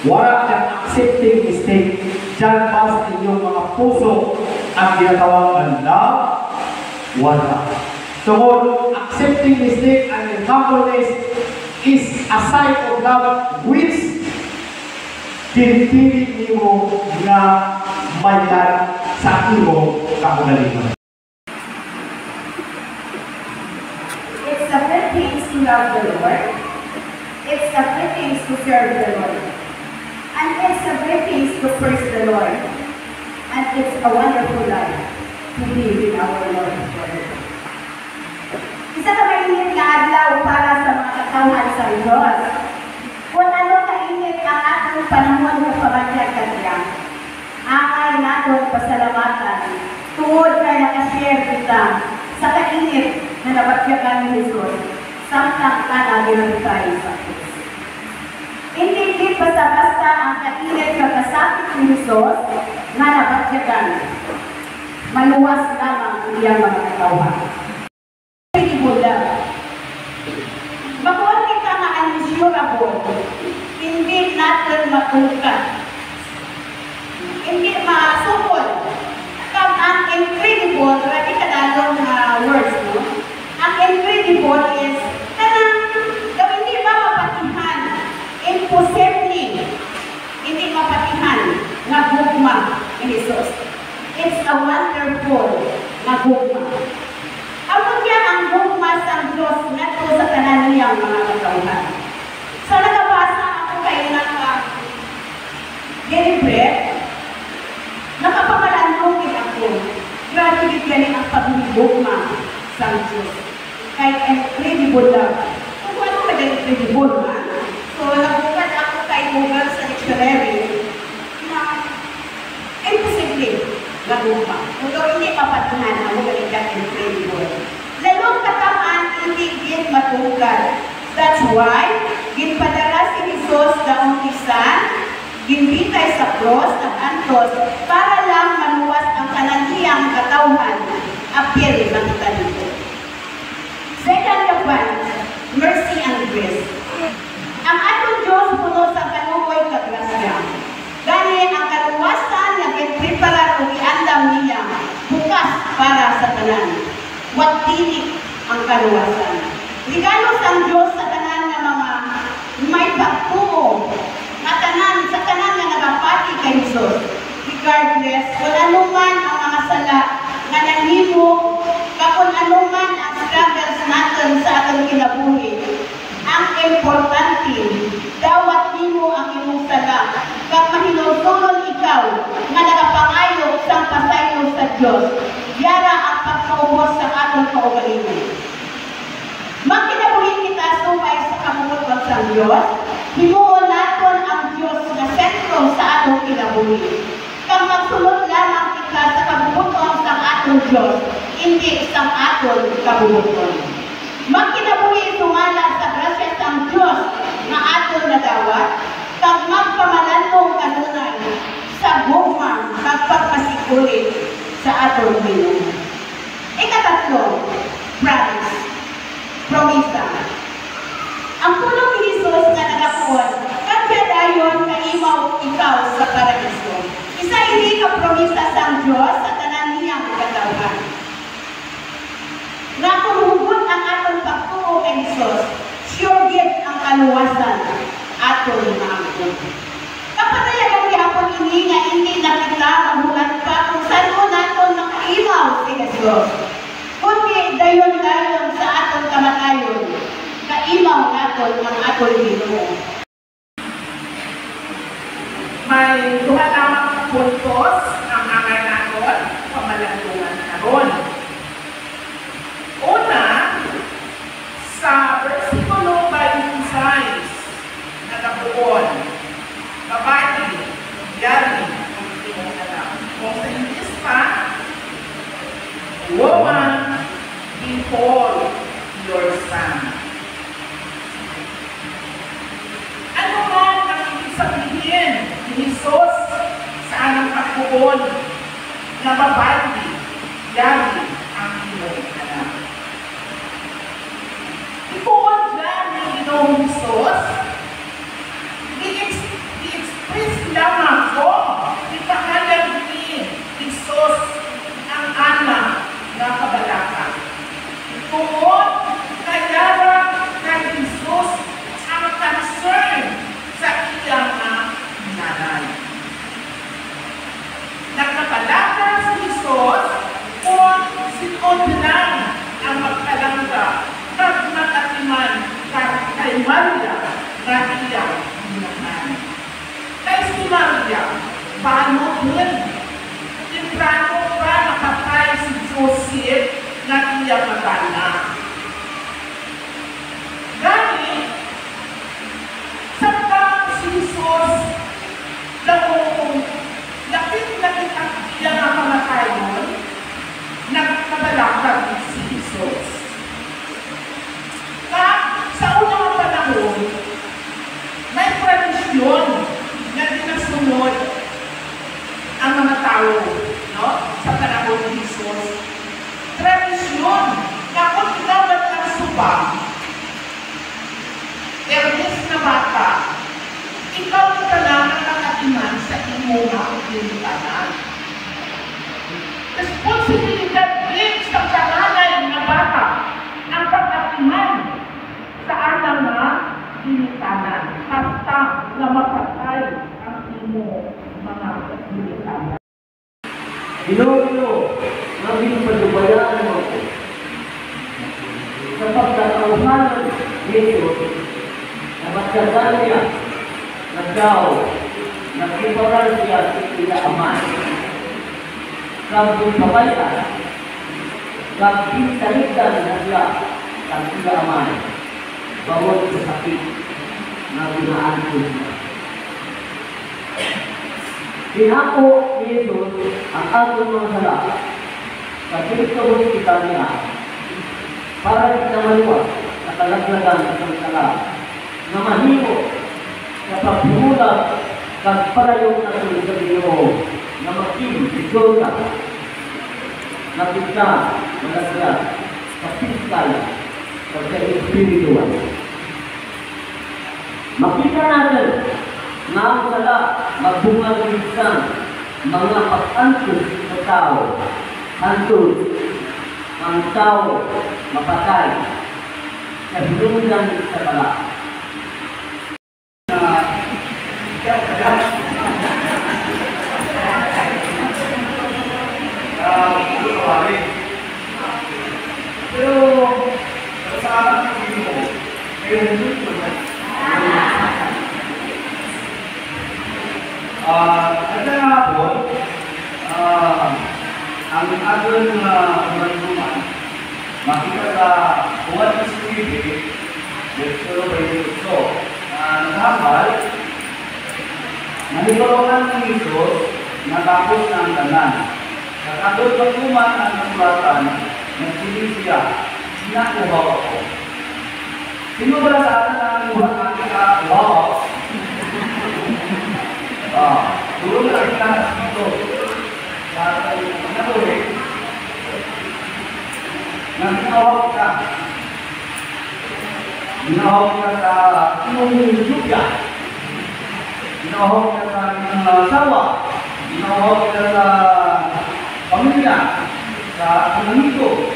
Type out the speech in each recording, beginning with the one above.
Wala kang accepting mistake. Diyan ba sa inyong mga puso ang ginatawag ng love? Wala. So, accepting mistake and humbleness is a sign of love which pinipili mo na mayan sa imo kaugalingon. It's the good things to love the Lord. It's the good things to serve the Lord. And it's the good things to praise the Lord. And it's a wonderful life to live in our Lord forever. Isa ka mainit na adlaw para sa mga katawhan sa Diyos. Kung ano kainit ang ating panahon ng pamagyan kaniya, angay natin pasalamatan tungod kay nakashare kita sa kainit na nabagyagan ni Jesus samtang kanagin tayo sa Diyos. Hindi basta-basta ang kainit kakasakit ni Jesus na nabagyagan. Maluwas lamang ang iyang mga katawhan. Bakit kita ma-unsurable, hindi natin matungkat, hindi masukol. Ang incredible, ready ka dalong words, no? Ang incredible is, hindi ba mapatihan, imposible, hindi mapatihan, nagugma ni Jesus. It's a wonderful nagugma. Amon yan ang gugma sa Diyos na ito sa tanan niyang mga katawhan. So nagabasa ako kayo ng Gilbert, nakapangalanlungin ako. Grabe din ang pag-gugma sa Diyos. Kay incredible lang. Kung ano ka din incredible man. So nagbukat ako kay Google sa dictionary na imposible na gugma. Kung hindi mapatunan ang mga incredible. Lalong katamaan, hindi din matungkad. That's why, ginpadala si Jesus na umpisan, ginbitay sa cross at antos para lang maluwas ang kananiyang katawhan, appeal ng talito. Second point, mercy and grace. Ang atong Diyos puno sa kanukoy kagrasya. Gani ang kaluwasan na ginpreparar o iandam niya bukas para sa tanan. Wagtinik ang kaluwasan. Regalo sa Diyos sa tanan ng mga may pagtuo at tanan sa tanan na nagapati kay Jesus. Regardless, kung anuman ang mga sala na nanghimo, kung anuman ang struggles natin sa atong kinabuhi, ang importante, dawat nimo ang imong sala, kag mahinultunon ikaw nga nagapangayo sang pasayo sa Diyos, yara ang pagkaubos sa atong kaugalingon. Magkinabuhi kita sumay sa kamutuan sa Diyos, himuon naton ang Diyos na sentro sa atong kinabuhi. Kang magsulod lamang kita sa kabubuton sa atong Diyos, hindi sa atong kabubuton. Magkinabuhi sumala sa grasya sang Diyos na atong nadawat, kag magpamalandong kanunay sa gugma kag pagpasigurit sa atong Ginoo. Ikatatlo, promise. Promisa. Ang pulong ni Jesus na nagapuan, kaya dayon kaimaw ikaw sa paraiso. Isa hindi ka promisa sa Diyos sa tanan niyang katawhan. Nga kung hugot ang atong pagtuo kay Jesus, sure git ang kaluwasan atong maangkon. Kapatayan ang gihapon ini nga hindi na kita mabuhat pa kung saan mo naton nakaimaw si Jesus. Kundi dayon-dayon sa atong kamatayon, kaimaw naton ang atong Ginoo. May duha lamang puntos ang angay naton pamalandungan karon. Una, sa versikulo 26 na nabuon, babae, yari, ang tingong alam. Kung sa English pa, woman, behold your son. Ano man ang ibig sabihin ni Jesus sa anong pagbuon na babae, yari, ang tingong alam. Ipon dyan ni Ginoong Jesus, i-explain tao, no? Sa panahon ni Jesus. Tradisyon na kung tinawag ng subang, Ernest na bata, ikaw ka lang ang nakatiman sa imo nga pinitanan. Responsibilidad din sa kananay na bata ang pagkatiman sa anak nga pinitanan. Basta na mapatay ang imo mga pinitanan. Ginoo, naging padubayaan mo ko. Sa pagkakauhanan nito, na magkagal niya, nagdaw, nagkiparal siya sa ilaamay. Kabing pabayan, kabing talitan na siya sa ilaamay, bawat sa sakit na binaan ko siya. Pinako ni Jesus ang atong mga sala sa Kristo hospital niya para kita maluwag sa kalaglagan ng sala na mahimo sa pagbulag kag palayong natin sa Ginoo na maging isolta na kita malagyan sa piskal sa espiritual. Makita natin na ang sala magbungag isang mga pag-antos sa tao, antos ang tao mapatay sa hinundan sa sala. Pero sa anak ng Ginoo, mayroon dito na Ada nga po, ang ating umantuman, makita sa buwan ng Spirit, Lecture by Dito, naghahal, nanitulungan ng Jesus, natapos ng tanan. Nakatod pagkuman ang nasulatan, nagsiling siya, sinakuhaw ako. Sino ba sa atin ang buwan natin kakuhaw? Dulu na kita dito sa nabuhay nang tinawag ka sa inong Judya, tinawag ka sa inyong asawa, tinawag ka sa pamilya, sa amigo,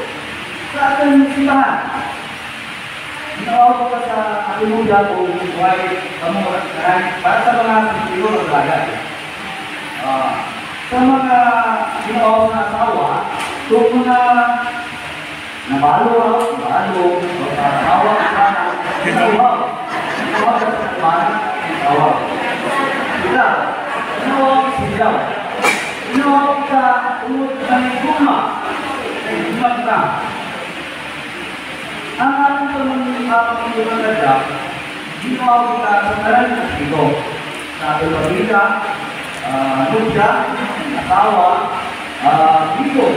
sa ating simbahan. Tinawag ka sa ating muda kung buhay kamulat para sa mga sentiro ng bagay. Sa mga tinawag na asawa, kung mga nabalo, asawa, tinawag ka sa kumana, tinawag. Sila, tinawag sila. Tinawag ka ulot ng guma, ka. Ang ating pamangkin na dyan, ginawa kita sa talan ng ito. Sa ating pamilya, nubya, asawa, dito,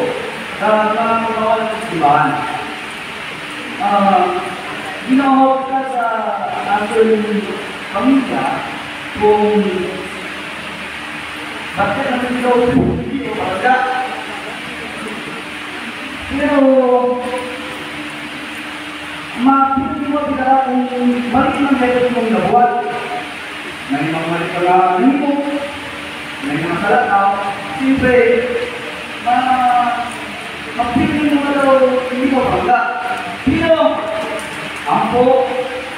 sa mga mga simbahan. Ginawa kita sa ating pamilya kung bakit namin ito hindi o talaga. Pero mapili mo kita kung balik ng gayot mong nabuhat. May mamalik ka na mo, may masalat ka. Siyempre, mapili mo na daw hindi mo bangga. Pero, ampo,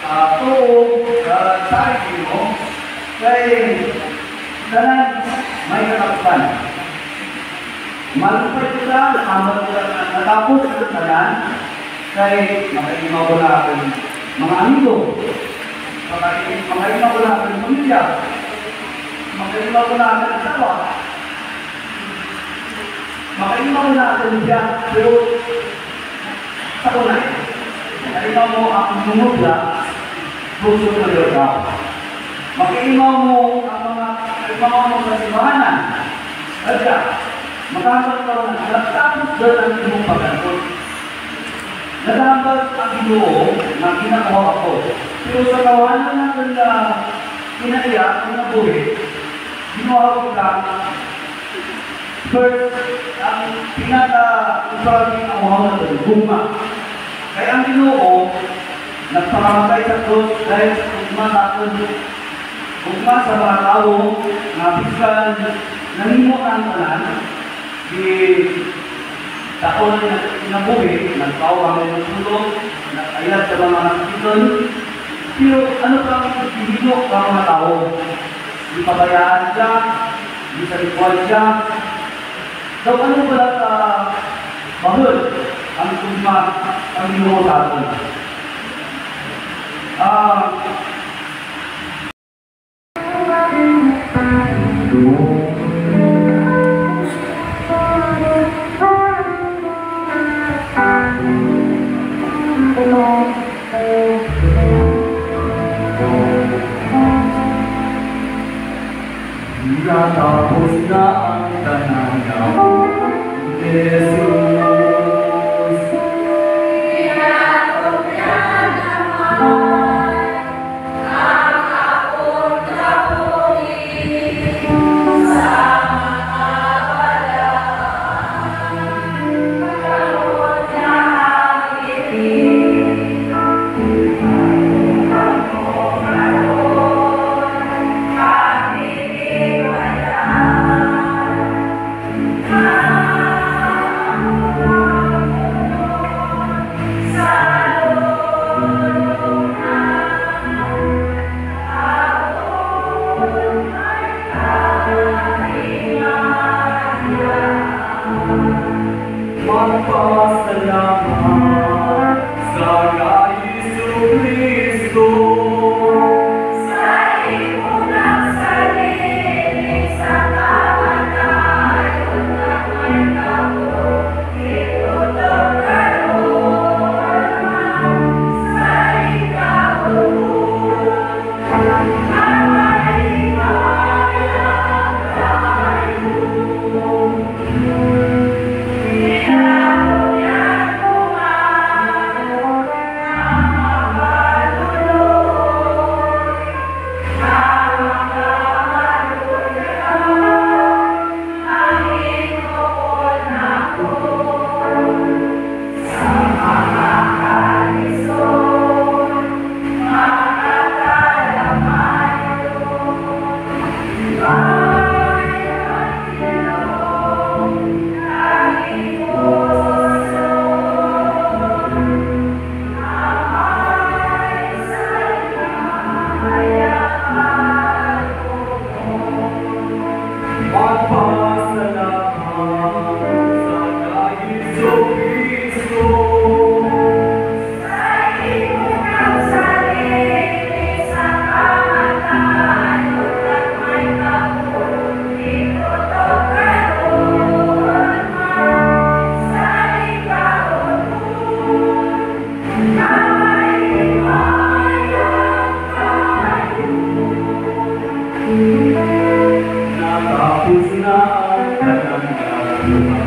sa mo, kay tanan may katapusan. Malupay kita, natapos ng tanan, kay makaimaw ko na aking mga amigo, makaimaw ko na aking pamilya, makaimaw ko na aking asawa, makaimaw ko na aking siya, pero sa unay, makaimaw mo ang mumudla, puso na liwagaw. Makaimaw mo ang mga kaimaw mo sa simbahanan, kaya magkakaroon ka na natapos doon ang imong pagkakot. Nagambag ang Ginoo na ginagawa ako. Pero sa kawanan natin na kinaiyak, na nabuhi, ginawa ko lang First, ang pinaka-importante ang uhaw na ito, gugma. Kaya ang Ginoo, nagpakamatay sa krus dahil sa gugma natin. Gugma sa mga tao na bisan nanimo ng tanan, di taon na nabuhi, nagpawa kami ng tulong, nag-ayat sa mga nakikita. Pero ano pang hihino ang mga tao? Di pabayaan siya, di sa ritual siya. So ano pala sa bahul ang tugma ang Ginoo sa atin? Natapos na ang tahanan ng Jesus. Magpasalamat sa Yesu Cristo. Sa iyong nagsaliling sa kamatayon na may ito sa ikaw Natapos na ang tahanan ng Jesus.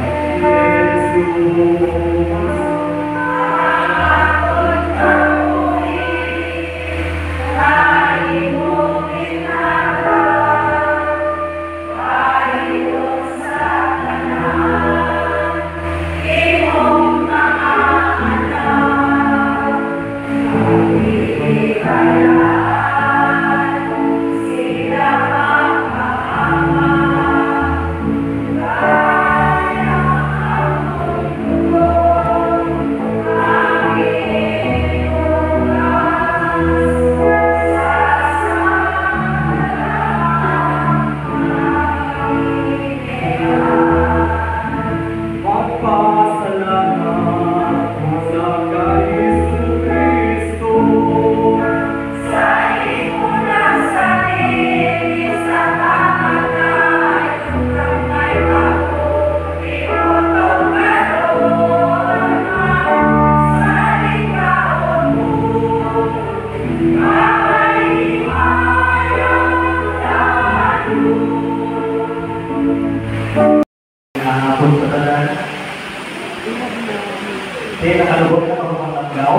Nakalubog na ako ng taggaw.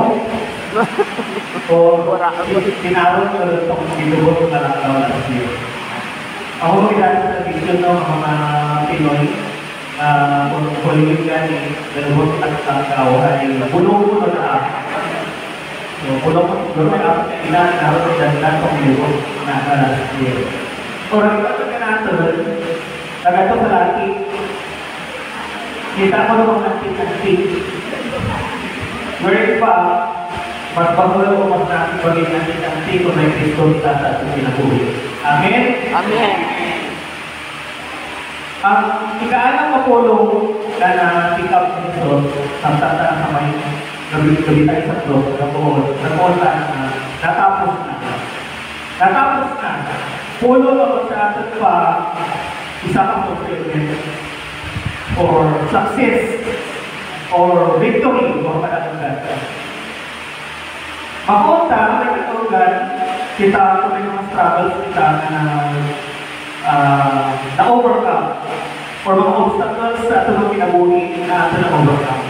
O, tinawag ko ito kung ilubog na lang daw na siya. Ako magiging sa tradisyon ng mga Pinoy kalilingan ni Ganubot at Langkaw ay puno-puno na. So, puno-puno siguro ay ako na ilan na ako ng datong libot na last year. Orang iba ka natin, nagato sa laki. Kita ko naman nanti-nanti. Where pa, mas bago o mas natin bagay nanti-nanti kung may Kristo sa ating pinabuhi. Amen? Amen. Ang ikaanang mapulong na na-pick up ni Jesus, samtata sa may gabi tayo sa Diyos, nakuha na natapos na. Natapos na. Pulo ako sa atin pa isa kang fulfillment or success or victory o katulad. Mapunta may katulad kita kung may mga struggles kita na overcome or mga obstacles sa ating mga kinabuhi na atin na overcome.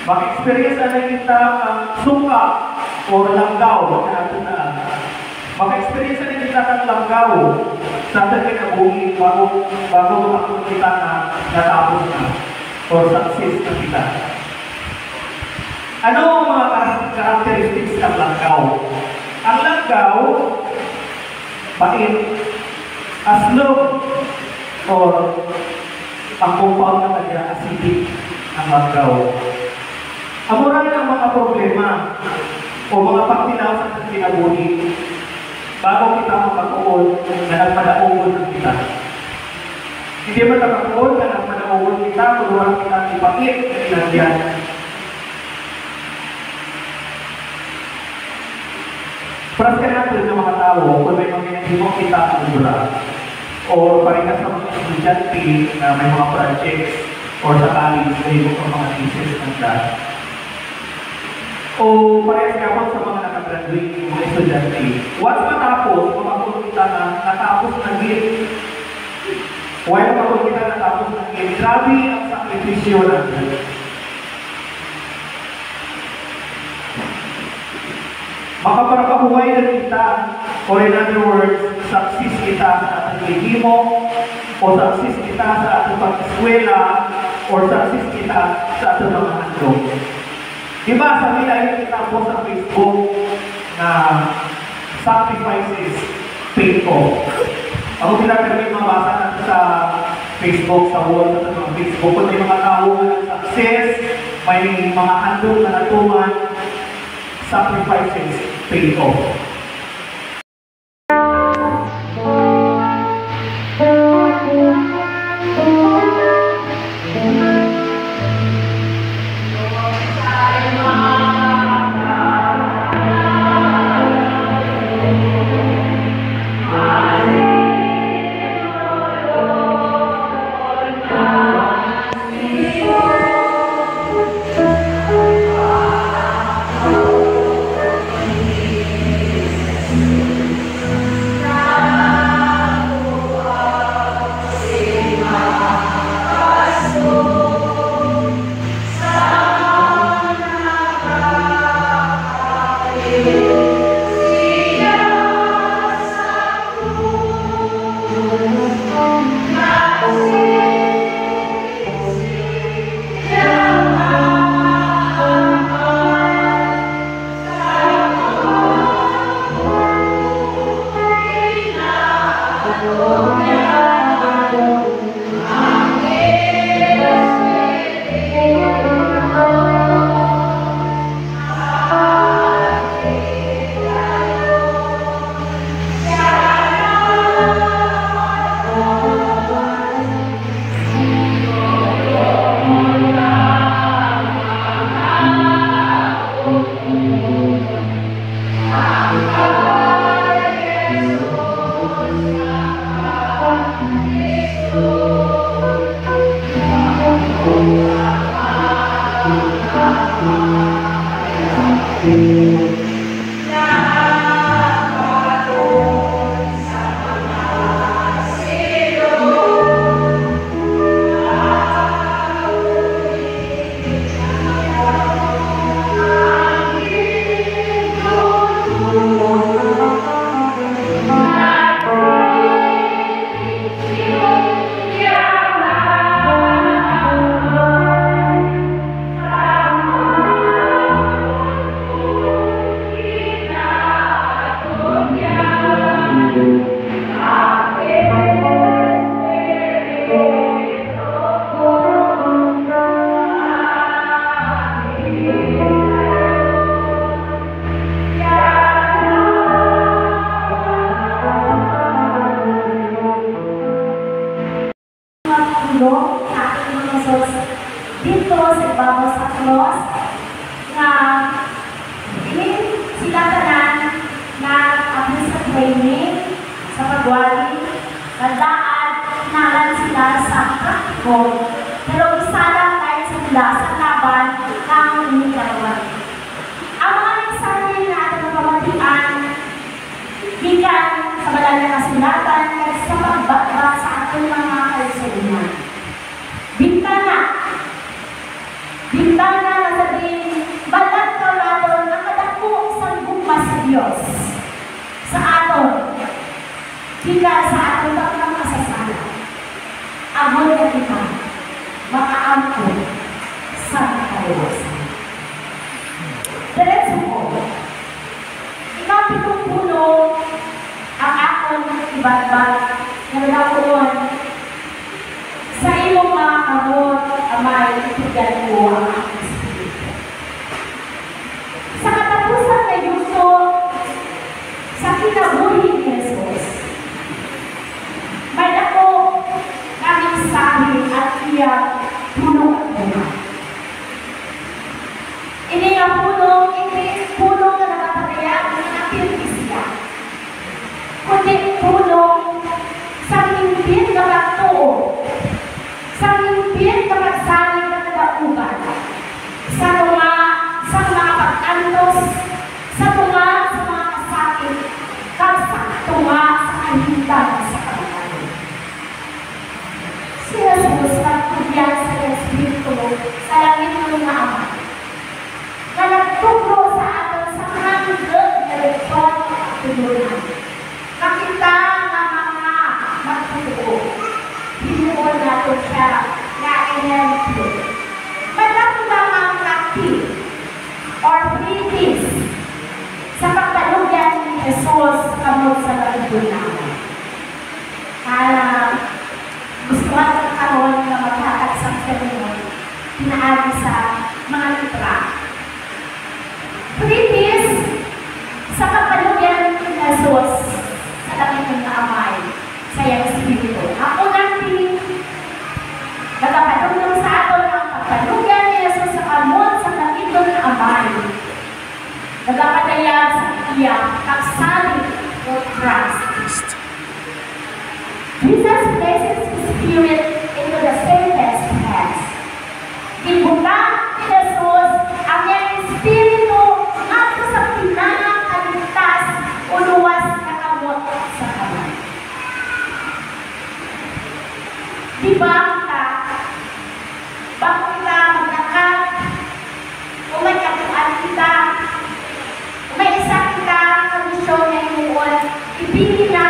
Maka-experience na kita ang suka or langgaw na atin na maka-experience na kita ang langgaw sa ating kinabuhi bago makakita kita na natapos na or success na kita. Ano ang mga characteristics ng langgaw? Ang langgaw, pait, aslog, or ang compound na kanya acidic ang langgaw. Amuran ng mga problema o mga pagtinaw sa kinabuhi bago kita makakuon na nagpadaungon ng kita. Hindi ba nakakuon na nagpadaungon kita kung wala kita ipakit na inagyan. Paras ka natin ng mga tao kung may mga hinimok kita ang mura o paringas sa mga estudyante na may mga projects o sa college na hinimok ang mga thesis ng class. O parehas ka sa mga nakagraduate ng mga estudyante. Once matapos, makakulong kita na natapos ng gift. While makakulong kita natapos ng gift, grabe ang sakripisyo natin. Makaparakahuay na kita, or in other words, success kita sa ating lihimo, o success kita sa ating pag-eskwela, or success kita sa ating mga handog. Diba, sabi tayo kita po sa Facebook na sacrifices paid off. Ako pinagkakit mabasa natin sa Facebook, sa wall, sa mga Facebook, kung may mga tao na success, may mga handog na natuman, sacrifices paid off. pagtulong sa ating mga Jesus dito sa ibabaw sa cross na ini sila tanan na abis sa training sa pagwali nagdaan nalan sila sa practical pero isa lang tayo sa sila sa laban ng inyong katawan. Ang mga nagsabi na ating pamatian gikan sa banal na kasulatan at sa pagbaba sa ating mga kaisunan. Bintana na sabihin, balat ka natin ang kadako sa gugma sa Diyos. Sa aton, gikan sa aton ng kasasala. Abot na kita, makaampo sa kaliwasan. Diretso ko, ikapitong puno ang akong iba't-bat na nagkakuon sa iyong mga kamot amay itigan ko ang aking espiritu. Sa katapusan na yuso sa kinabuhi ni Jesus, may dako kaming sabi at iya puno at bunga. Ini nga puno na nakapatayag ng ating isya. Kundi puno sa himpit na pagtuo, sa himpit na pagsalig na kadauban, sa mga pag-antos, sa tunga sa mga kasakit, sa tunga sa kahintan sa kamatayan. Si Jesus nagtugyan sa Espiritu sa langit ng mga ama, na nagtugro sa atin sa hanggang na reksyon at tuloy. Nakita na mga magtutuo. Hinuon natin siya na inherently. Madami mga practice or practice sa pagtalugyan ni Jesus kamot sa labing namin. Kaya gusto natin karoon na maghatag sa sermon, pinaagi sa mga litra. Practice sa pagtalugyan ni Jesus sa labing na amay sa iyang Espiritu. Ako natin, nagpapadulong sa aton ang pagpalugan ni Jesus sa kamot sa nakito ng amay. Nagpapadayag sa iya, pagsalit of Christ. Jesus places His Spirit into the safest hands. Ibutan ni Jesus ang iyang Espiritu ato sa pinangang kaligtas o luwas na kamot sa kamay. Diba kita, bago kita magdakat, kung may katuan kita, kung may isa kita kondisyon na inuon, ibigin na